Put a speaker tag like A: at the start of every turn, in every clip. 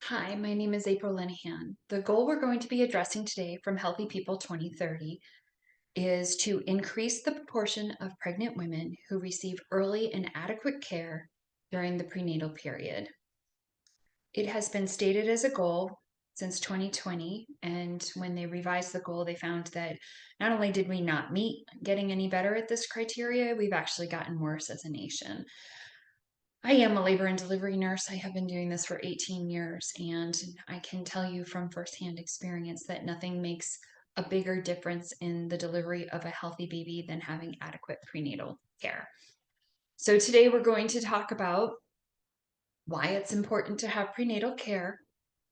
A: Hi, my name is April Linehan. The goal we're going to be addressing today from Healthy People 2030 is to increase the proportion of pregnant women who receive early and adequate care during the prenatal period. It has been stated as a goal since 2020, and when they revised the goal, they found that not only did we not meet getting any better at this criteria, we've actually gotten worse as a nation. I am a labor and delivery nurse. I have been doing this for 18 years, and I can tell you from firsthand experience that nothing makes a bigger difference in the delivery of a healthy baby than having adequate prenatal care. So, today we're going to talk about why it's important to have prenatal care,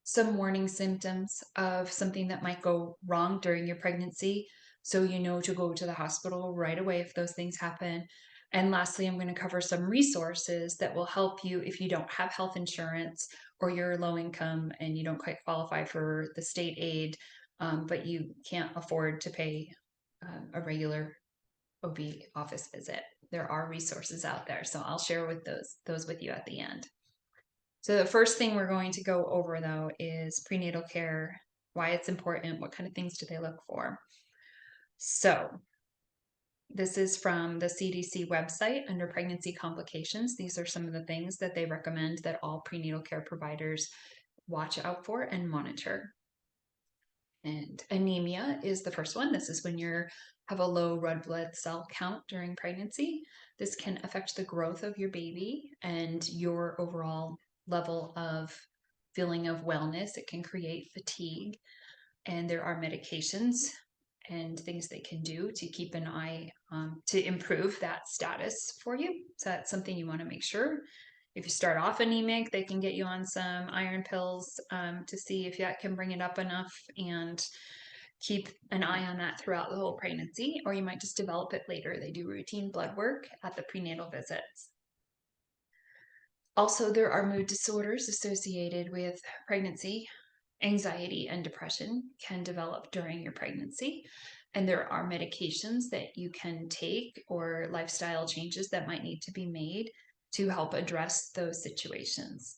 A: some warning symptoms of something that might go wrong during your pregnancy, so you know to go to the hospital right away if those things happen. And lastly, I'm going to cover some resources that will help you if you don't have health insurance or you're low income and you don't quite qualify for the state aid, but you can't afford to pay a regular OB office visit. There are resources out there, so I'll share with those with you at the end. So the first thing we're going to go over though is prenatal care, why it's important, what kind of things do they look for. So this is from the CDC website under pregnancy complications. These are some of the things that they recommend that all prenatal care providers watch out for and monitor. And anemia is the first one. This is when you have a low red blood cell count during pregnancy. This can affect the growth of your baby and your overall level of feeling of wellness. It can create fatigue, and there are medications and things they can do to keep an eye to improve that status for you. So that's something you want to make sure. If you start off anemic, they can get you on some iron pills to see if that can bring it up enough and keep an eye on that throughout the whole pregnancy, or you might just develop it later. They do routine blood work at the prenatal visits. Also, there are mood disorders associated with pregnancy. Anxiety and depression can develop during your pregnancy, and there are medications that you can take or lifestyle changes that might need to be made to help address those situations.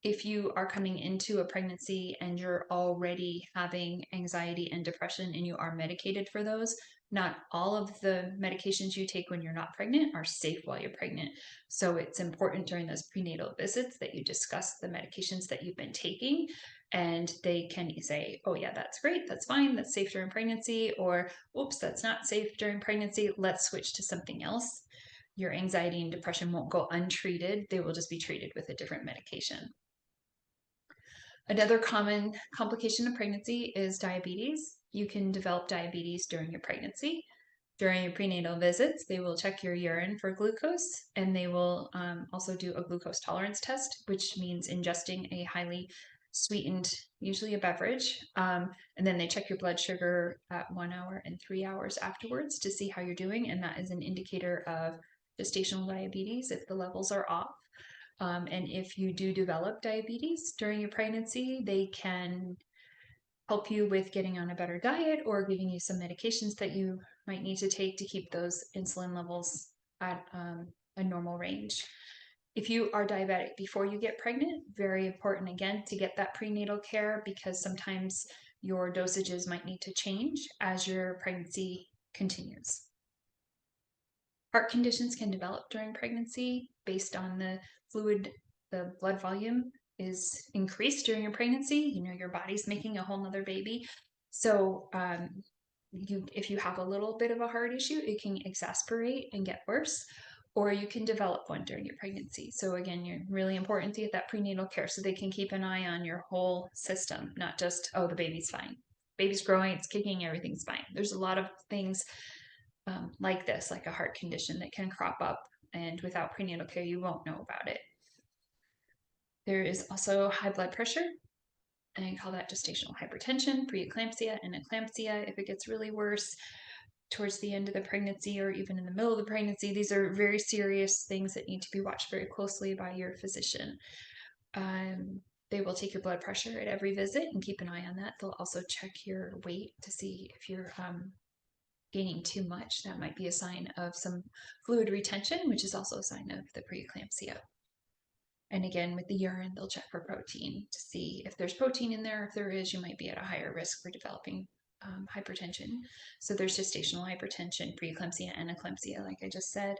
A: If you are coming into a pregnancy and you're already having anxiety and depression and you are medicated for those, not all of the medications you take when you're not pregnant are safe while you're pregnant. So it's important during those prenatal visits that you discuss the medications that you've been taking, and they can say, oh yeah, that's great, that's fine, that's safe during pregnancy, or oops, that's not safe during pregnancy, let's switch to something else. Your anxiety and depression won't go untreated. They will just be treated with a different medication. Another common complication of pregnancy is diabetes. You can develop diabetes during your pregnancy. During your prenatal visits, they will check your urine for glucose, and they will also do a glucose tolerance test, which means ingesting a highly sweetened, usually a beverage. And then they check your blood sugar at 1 hour and 3 hours afterwards to see how you're doing. And that is an indicator of gestational diabetes if the levels are off. And if you do develop diabetes during your pregnancy, they can help you with getting on a better diet or giving you some medications that you might need to take to keep those insulin levels at a normal range. If you are diabetic before you get pregnant, very important again to get that prenatal care, because sometimes your dosages might need to change as your pregnancy continues. Heart conditions can develop during pregnancy based on the blood volume is increased during your pregnancy. You know, your body's making a whole nother baby. So if you have a little bit of a heart issue, it can exacerbate and get worse, or you can develop one during your pregnancy. So again, you're really important to get that prenatal care so they can keep an eye on your whole system, not just, oh, the baby's fine. Baby's growing, it's kicking, everything's fine. There's a lot of things like this, like a heart condition that can crop up, and without prenatal care, you won't know about it. There is also high blood pressure, and I call that gestational hypertension, preeclampsia, and eclampsia. If it gets really worse towards the end of the pregnancy or even in the middle of the pregnancy, these are very serious things that need to be watched very closely by your physician. They will take your blood pressure at every visit and keep an eye on that. They'll also check your weight to see if you're gaining too much. That might be a sign of some fluid retention, which is also a sign of the preeclampsia. And again, with the urine, they'll check for protein to see if there's protein in there. If there is, you might be at a higher risk for developing hypertension. So there's gestational hypertension, preeclampsia, and eclampsia, like I just said.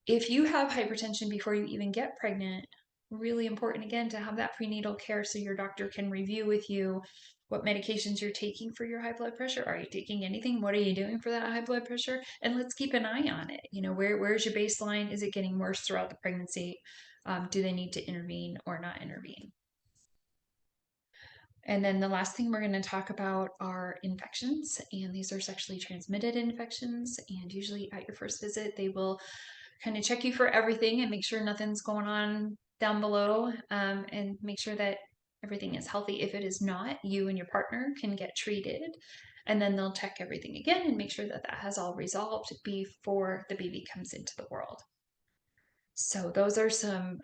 A: If you have hypertension before you even get pregnant, really important again to have that prenatal care so your doctor can review with you what medications you're taking for your high blood pressure. Are you taking anything? What are you doing for that high blood pressure? And let's keep an eye on it. You know, where's your baseline? Is it getting worse throughout the pregnancy? Do they need to intervene or not intervene? And then the last thing we're going to talk about are infections, and these are sexually transmitted infections. And usually at your first visit, they will kind of check you for everything and make sure nothing's going on down below, and make sure that everything is healthy. If it is not, you and your partner can get treated. And then they'll check everything again and make sure that that has all resolved before the baby comes into the world. So those are some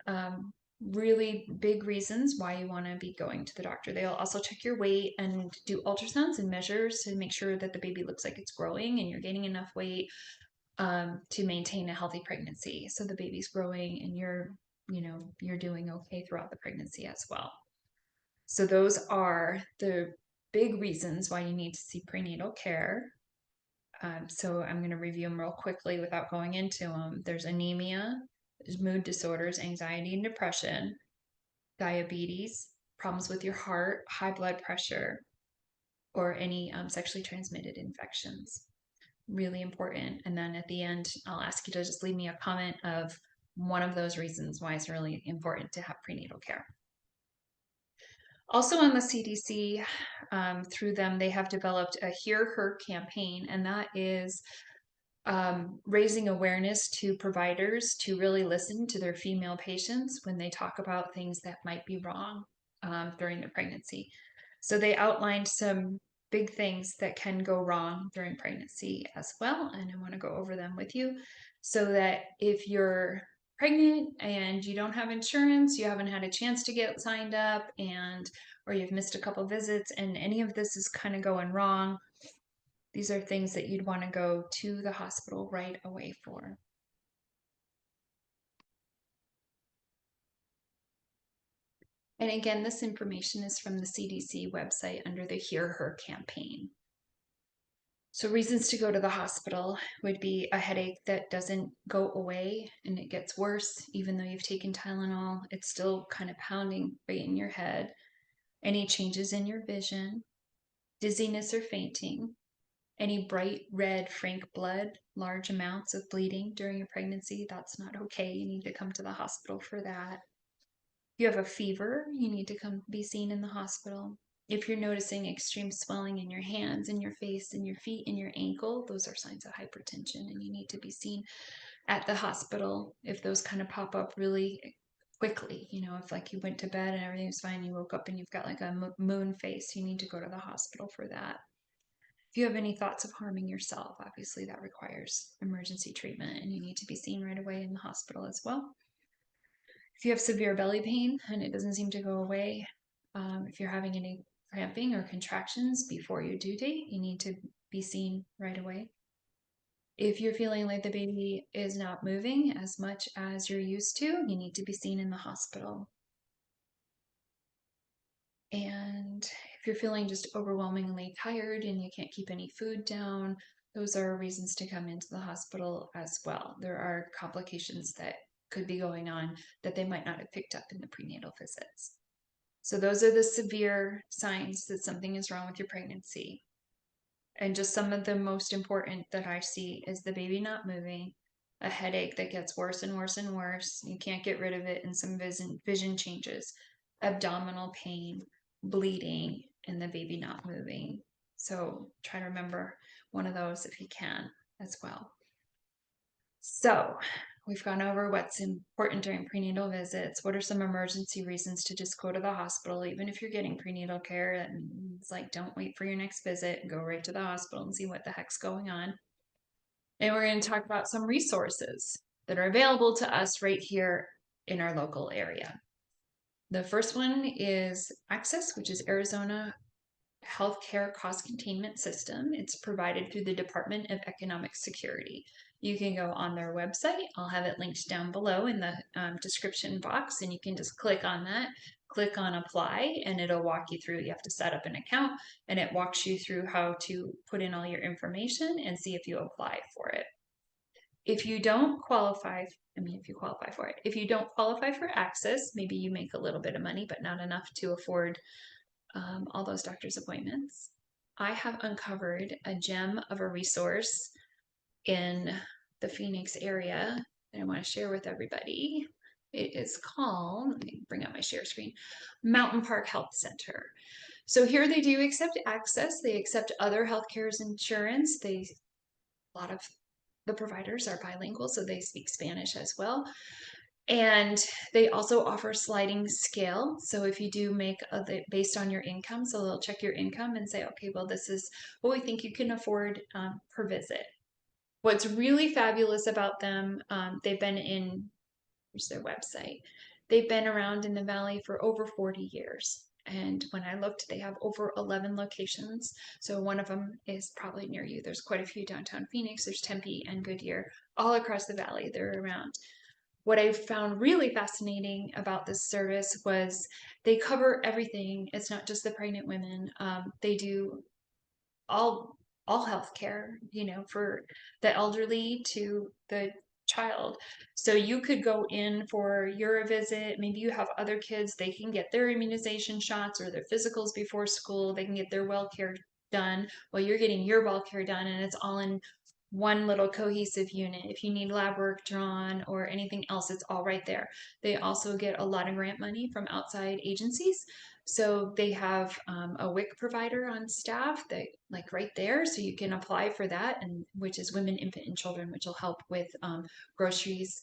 A: really big reasons why you want to be going to the doctor. They'll also check your weight and do ultrasounds and measures to make sure that the baby looks like it's growing and you're gaining enough weight to maintain a healthy pregnancy. So the baby's growing and you're doing okay throughout the pregnancy as well. So those are the big reasons why you need to see prenatal care. So I'm going to review them real quickly without going into them. There's anemia, there's mood disorders, anxiety and depression, diabetes, problems with your heart, high blood pressure, or any sexually transmitted infections. Really important. And then at the end, I'll ask you to just leave me a comment of one of those reasons why it's really important to have prenatal care. Also on the CDC, through them, they have developed a Hear Her campaign, and that is raising awareness to providers to really listen to their female patients when they talk about things that might be wrong during the pregnancy. So they outlined some big things that can go wrong during pregnancy as well, and I want to go over them with you so that if you're pregnant and you don't have insurance, you haven't had a chance to get signed up, and or you've missed a couple visits and any of this is kind of going wrong, these are things that you'd want to go to the hospital right away for. And again, this information is from the CDC website under the Hear Her campaign. So reasons to go to the hospital would be a headache that doesn't go away and it gets worse. Even though you've taken Tylenol, it's still kind of pounding right in your head. Any changes in your vision, dizziness or fainting, any bright red frank blood, large amounts of bleeding during your pregnancy, that's not okay. You need to come to the hospital for that. If you have a fever, you need to come be seen in the hospital. If you're noticing extreme swelling in your hands, in your face, in your feet, in your ankle, those are signs of hypertension and you need to be seen at the hospital. If those kind of pop up really quickly, you know, if like you went to bed and everything's fine, you woke up and you've got like a moon face, you need to go to the hospital for that. If you have any thoughts of harming yourself, obviously that requires emergency treatment and you need to be seen right away in the hospital as well. If you have severe belly pain and it doesn't seem to go away, if you're having any cramping or contractions before your due date, you need to be seen right away. If you're feeling like the baby is not moving as much as you're used to, you need to be seen in the hospital. And if you're feeling just overwhelmingly tired and you can't keep any food down, those are reasons to come into the hospital as well. There are complications that could be going on that they might not have picked up in the prenatal visits. So those are the severe signs that something is wrong with your pregnancy. And just some of the most important that I see is the baby not moving, a headache that gets worse and worse and worse. You can't get rid of it, and some vision changes, abdominal pain, bleeding, and the baby not moving. So try to remember one of those if you can as well. So we've gone over what's important during prenatal visits. What are some emergency reasons to just go to the hospital, even if you're getting prenatal care? It's like, don't wait for your next visit. Go right to the hospital and see what the heck's going on. And we're going to talk about some resources that are available to us right here in our local area. The first one is AHCCCS, which is Arizona Healthcare Cost Containment System. It's provided through the Department of Economic Security. you can go on their website. I'll have it linked down below in the description box, and you can just click on that, click on apply, and it'll walk you through. You have to set up an account, and it walks you through how to put in all your information and see if you apply for it. If you don't qualify, if you qualify for it, if you don't qualify for access, maybe you make a little bit of money, but not enough to afford all those doctor's appointments. I have uncovered a gem of a resource in the Phoenix area that I want to share with everybody. It is called, let me bring up my share screen, Mountain Park Health Center. So here they do accept access. They accept other healthcare's insurance. A lot of the providers are bilingual, so they speak Spanish as well. And they also offer sliding scale. So if you do make based on your income, so they'll check your income and say, okay, well, this is what we think you can afford per visit. What's really fabulous about them, they've been in, here's their website. They've been around in the Valley for over 40 years. And when I looked, they have over 11 locations. So one of them is probably near you. There's quite a few downtown Phoenix. There's Tempe and Goodyear. All across the Valley, they're around. What I found really fascinating about this service was they cover everything. It's not just the pregnant women. They do all health care, for the elderly to the child. So you could go in for your visit. Maybe you have other kids. They can get their immunization shots or their physicals before school. They can get their well care done while you're getting your well care done, and it's all in one little cohesive unit. If you need lab work drawn or anything else, it's all right there. They also get a lot of grant money from outside agencies. So they have a WIC provider on staff that like right there. So you can apply for that, and which is women, infant, and children, which will help with groceries.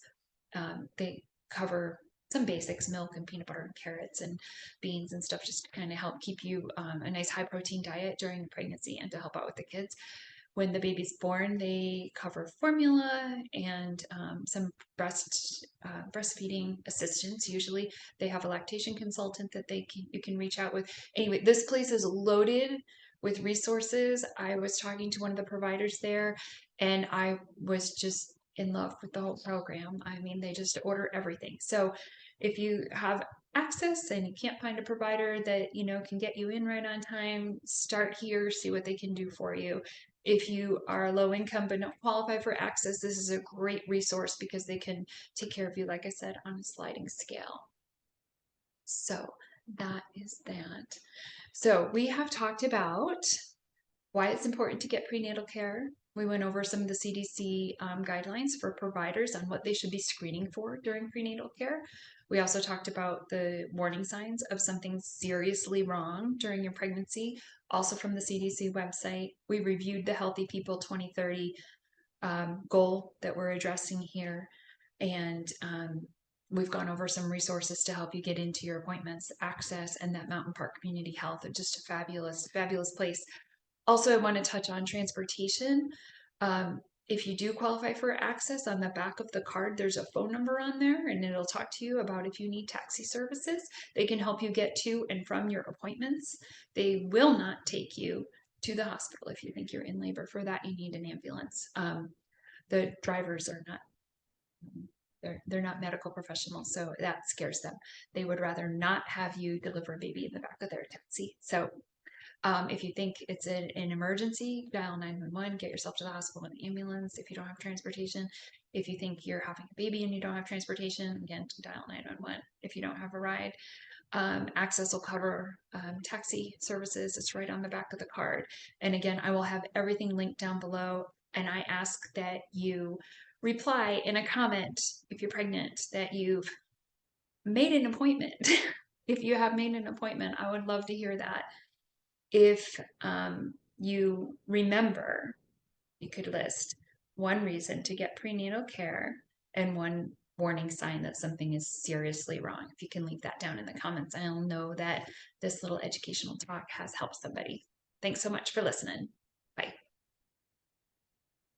A: They cover some basics, milk and peanut butter and carrots and beans and stuff, just to kind of help keep you a nice high protein diet during pregnancy and to help out with the kids. When the baby's born, they cover formula and some breastfeeding assistance. Usually, they have a lactation consultant that you can reach out with. Anyway, this place is loaded with resources. I was talking to one of the providers there, and I was just in love with the whole program. They just order everything. So, if you have access and you can't find a provider that can get you in right on time, start here, see what they can do for you. If you are low income but don't qualify for access, this is a great resource because they can take care of you, like I said, on a sliding scale. So that is that. So we have talked about why it's important to get prenatal care. We went over some of the CDC guidelines for providers on what they should be screening for during prenatal care. We also talked about the warning signs of something seriously wrong during your pregnancy, also from the CDC website. We reviewed the Healthy People 2030 goal that we're addressing here, and we've gone over some resources to help you get into your appointments, access, and that Mountain Park Community Health. It's just a fabulous, fabulous place. Also, I want to touch on transportation. If you do qualify for access, on the back of the card, there's a phone number on there, and it'll talk to you about if you need taxi services. They can help you get to and from your appointments. They will not take you to the hospital if you think you're in labor. For that, you need an ambulance. The drivers are not. They're not medical professionals, so that scares them. They would rather not have you deliver a baby in the back of their taxi. So if you think it's an emergency, dial 911, get yourself to the hospital in an ambulance if you don't have transportation. If you think you're having a baby and you don't have transportation, again, dial 911 if you don't have a ride. Access will cover taxi services. It's right on the back of the card. And again, I will have everything linked down below. And I ask that you reply in a comment if you're pregnant that you've made an appointment. If you have made an appointment, I would love to hear that. If you remember, you could list one reason to get prenatal care and one warning sign that something is seriously wrong. If you can leave that down in the comments, I'll know that this little educational talk has helped somebody. Thanks so much for listening.